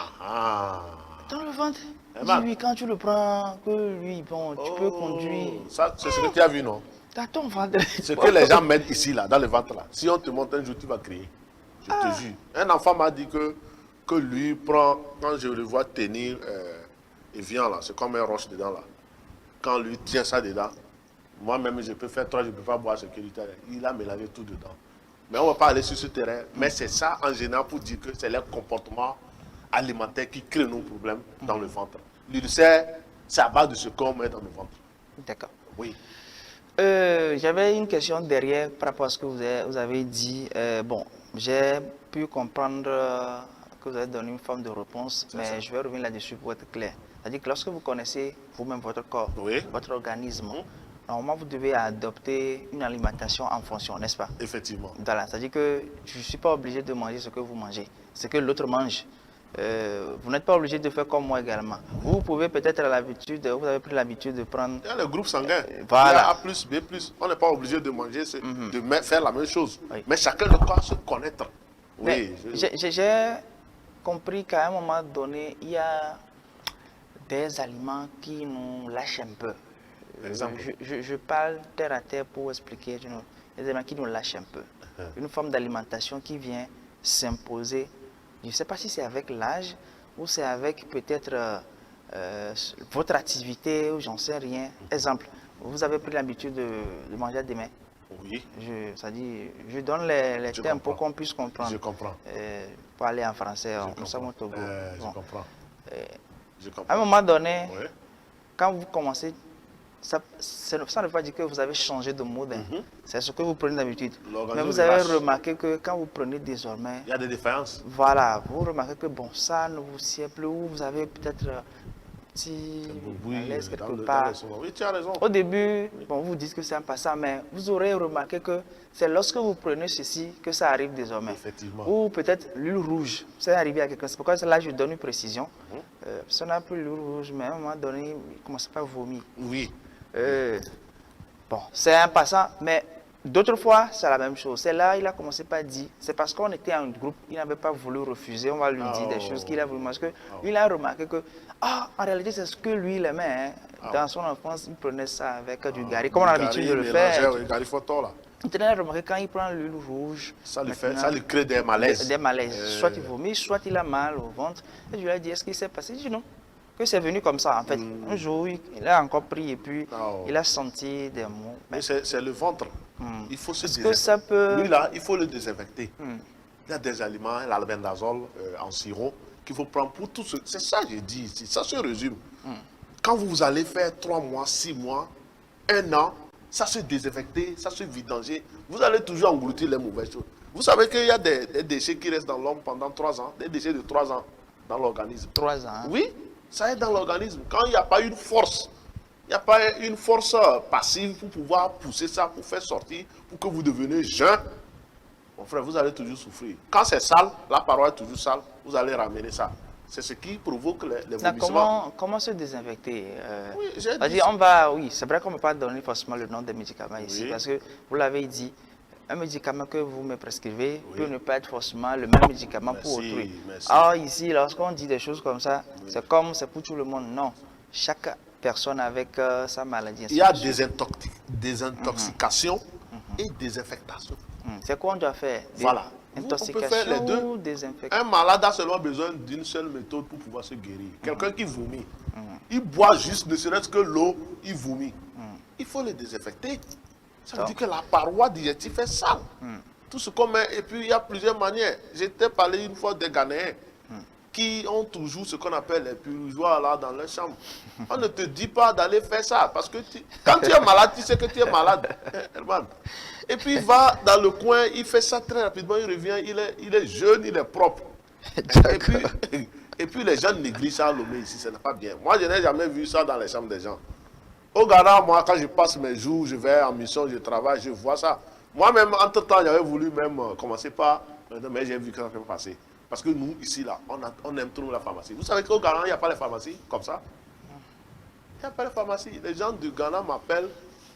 Dans le ventre. Il dit, oui, quand tu le prends, que lui, bon, tu peux conduire. Ça, c'est ce que tu as vu, non? Dans ton ventre. Ce que les gens mettent ici, là, dans le ventre, là. Si on te montre un jour, tu vas crier. Je te jure. Un enfant m'a dit que lui prend, quand je le vois tenir, il vient là, c'est comme un roche dedans là. Quand lui tient ça dedans, moi-même je peux faire 3, je ne peux pas boire ce qu'il a. Il a mélangé tout dedans. Mais on ne va pas aller sur ce terrain. Mais c'est ça en général pour dire que c'est leur comportement alimentaire qui crée nos problèmes dans le ventre. L'ulcère, c'est à base de ce qu'on met dans le ventre. D'accord. Oui. J'avais une question derrière par rapport à ce que vous avez dit. Bon, j'ai pu comprendre que vous avez donné une forme de réponse, mais je vais revenir là-dessus pour être clair. C'est-à-dire que lorsque vous connaissez vous-même votre corps, votre organisme, normalement vous devez adopter une alimentation en fonction, n'est-ce pas? Effectivement. Voilà, c'est-à-dire que je ne suis pas obligé de manger ce que vous mangez, ce que l'autre mange. Vous n'êtes pas obligé de faire comme moi également. Vous pouvez peut-être vous avez pris l'habitude de prendre... Il y a le groupe sanguin. Voilà. Il y a A+, B+. On n'est pas obligé de manger, de faire la même chose. Oui. Mais chacun doit se connaître. Oui. J'ai compris qu'à un moment donné, il y a des aliments qui nous lâchent un peu. Je parle terre à terre pour expliquer. Des aliments qui nous lâchent un peu. Une forme d'alimentation qui vient s'imposer. Je ne sais pas si c'est avec l'âge ou c'est avec peut-être votre activité ou j'en sais rien. Exemple, vous avez pris l'habitude de manger à des mains. Oui. Je donne les termes pour qu'on puisse comprendre. Je comprends. Pour aller en français, on s'en au Togo. Je comprends. À un moment donné, quand vous commencez, ça ne veut pas dire que vous avez changé de mode. C'est ce que vous prenez d'habitude. Mais vous avez remarqué que quand vous prenez désormais... Il y a des différences. Voilà, vous remarquez que bon, ça ne vous sied plus, ou vous avez peut-être petit malaise quelque part. Oui, tu as raison. Au début, bon, vous dites que c'est un passant, mais vous aurez remarqué que c'est lorsque vous prenez ceci que ça arrive désormais. Effectivement. Ou peut-être l'huile rouge, c'est arrivé à quelqu'un. C'est pourquoi là je donne une précision. Si on n'a plus l'huile rouge, mais à un moment donné, il ne commence pas à vomir. Oui. Bon, c'est un passant, mais d'autres fois, c'est la même chose. C'est là, il a commencé par dire, c'est parce qu'on était en groupe, il n'avait pas voulu refuser, on va lui dire des choses qu'il a voulu, parce qu'il a remarqué que, en réalité, c'est ce que lui il aimait. Dans son enfance, il prenait ça avec du gari, comme on a l'habitude de le faire. Gari photo, là. Il tenait à remarquer quand il prend l'huile rouge, ça lui crée des malaises. Des malaises. Soit il vomit, soit il a mal au ventre. Et je lui ai dit, est-ce qu'il s'est passé? Il dit non. Que c'est venu comme ça en fait. Un jour, il a encore pris et puis il a senti des maux. Mais c'est le ventre. Il faut se désinfecter. Que ça peut... Lui là, il faut le désinfecter. Il y a des aliments, l'albendazole en sirop, qu'il faut prendre pour tout ce... C'est ça que j'ai dit ici, ça se résume. Quand vous allez faire 3 mois, 6 mois, 1 an, ça se désinfecter, ça se vidanger, vous allez toujours engloutir les mauvaises choses. Vous savez qu'il y a des déchets qui restent dans l'homme pendant 3 ans, des déchets de 3 ans dans l'organisme. 3 ans. Oui. Ça est dans l'organisme. Quand il n'y a pas une force Il n'y a pas une force passive pour pouvoir pousser ça, pour faire sortir, pour que vous deveniez jeune. Mon frère, vous allez toujours souffrir. Quand c'est sale, la paroi est toujours sale, vous allez ramener ça. C'est ce qui provoque les vomissements. Comment se désinfecter Oui, j'ai dit. Oui, c'est vrai qu'on ne peut pas donner forcément le nom des médicaments ici, parce que vous l'avez dit, un médicament que vous me prescrivez peut ne pas être forcément le même médicament pour autrui. Alors ici, lorsqu'on dit des choses comme ça, c'est comme c'est pour tout le monde. Non, chaque personne avec sa maladie. Il y a des intoxications et des infectations. C'est quoi on doit faire? Voilà. Intoxication, on peut faire les deux. Ou désinfection? Un malade a seulement besoin d'une seule méthode pour pouvoir se guérir. Quelqu'un qui vomit, il boit juste, ne serait-ce que l'eau, il vomit. Il faut le désinfecter. Ça veut dire que la paroi digestive est sale. Tout ce qu'on met, et puis il y a plusieurs manières. J'étais parlé une fois des Ghanéens qui ont toujours ce qu'on appelle les purgeoirs là dans leur chambre. On ne te dit pas d'aller faire ça, parce que quand tu es malade, tu sais que tu es malade. Herman. Et puis il va dans le coin, il fait ça très rapidement, il revient, il est jeune, il est propre. Et puis les gens négligent ça à Lomé ici, ce n'est pas bien. Moi, je n'ai jamais vu ça dans les chambres des gens. Au Ghana, moi, quand je passe mes jours, je vais en mission, je travaille, je vois ça. Moi-même, entre-temps, j'avais voulu même commencer par... Mais j'ai vu que ça peut passer. Parce que nous, ici, là, on aime trop la pharmacie. Vous savez qu'au Ghana, il n'y a pas de pharmacie comme ça. Il n'y a pas de pharmacie. Les gens du Ghana m'appellent.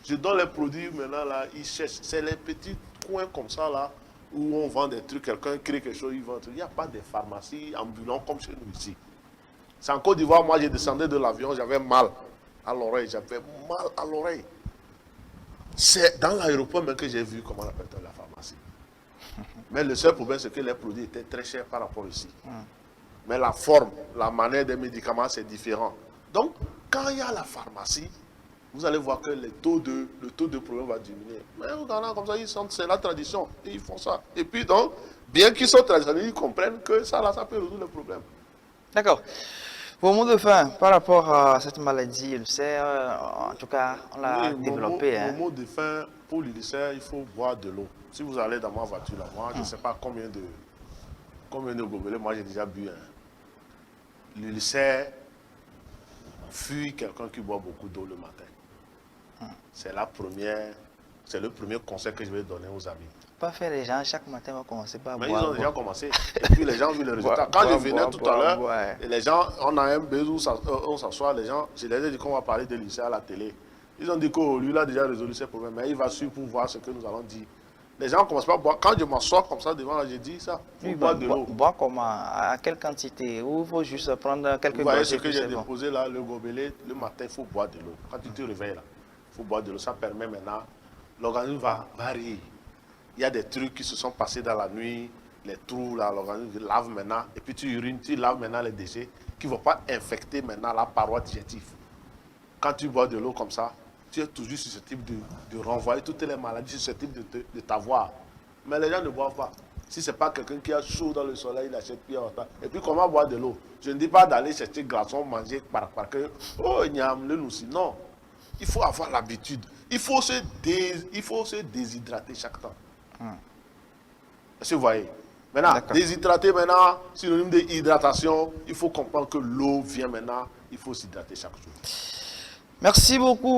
Je donne les produits, maintenant, là, ils cherchent. C'est les petits coins comme ça, là, où on vend des trucs. Quelqu'un crée quelque chose, il vend. Il n'y a pas de pharmacie ambulante comme chez nous ici. C'est en Côte d'Ivoire, moi, j'ai descendu de l'avion, j'avais mal à l'oreille. J'avais mal à l'oreille. C'est dans l'aéroport même que j'ai vu comment on appelle la pharmacie. Mais le seul problème, c'est que les produits étaient très chers par rapport ici. Mais la forme, la manière des médicaments, c'est différent. Donc, quand il y a la pharmacie, vous allez voir que le taux de problème va diminuer. Mais au Ghana, comme ça, c'est la tradition. Et ils font ça. Et puis donc, bien qu'ils soient traditionnels, ils comprennent que ça, là, ça peut résoudre le problème. D'accord. Vos mots de fin par rapport à cette maladie, l'ulcère, en tout cas, on l'a développé. Mon mot de fin, pour l'ulcère, il faut boire de l'eau. Si vous allez dans ma voiture, là, moi, je ne sais pas combien de gobelets, moi j'ai déjà bu. L'ulcère fuit quelqu'un qui boit beaucoup d'eau le matin. C'est le premier conseil que je vais donner aux amis. Pas faire les gens chaque matin vont commencer par boire. Mais ils ont déjà commencé. Et puis les gens ont vu le résultat. Quand je venais tout à l'heure, les gens, on a un baiser où on s'assoit, les gens, je les ai dit qu'on va parler de l'ulcère à la télé. Ils ont dit que lui, il a déjà résolu ses problèmes, mais il va suivre pour voir ce que nous allons dire. Les gens commencent pas à boire. Quand je m'assois comme ça devant, là, j'ai dit ça. Il faut boire de l'eau. Boire comment? À quelle quantité? Ou il faut juste prendre quelques gorgées? Vous voyez ce que j'ai déposé là, le gobelet, le matin, il faut boire de l'eau. Quand tu te réveilles là, il faut boire de l'eau. Ça permet maintenant, l'organisme va rire. Il y a des trucs qui se sont passés dans la nuit, les trous là, l'organisme lave maintenant, et puis tu urines, tu laves maintenant les déchets qui ne vont pas infecter maintenant la paroi digestive. Quand tu bois de l'eau comme ça, tu es toujours susceptible de renvoyer toutes les maladies susceptibles de t'avoir. Mais les gens ne boivent pas. Si ce n'est pas quelqu'un qui a chaud dans le soleil, il achète puis et puis comment boire de l'eau? Je ne dis pas d'aller chercher glaçons, manger par que, oh, il y a le noussi. Non. Il faut avoir l'habitude. Il faut se déshydrater chaque temps. Est-ce que vous voyez? Maintenant, déshydrater maintenant, synonyme de hydratation, il faut comprendre que l'eau vient maintenant, il faut s'hydrater chaque jour. Merci beaucoup.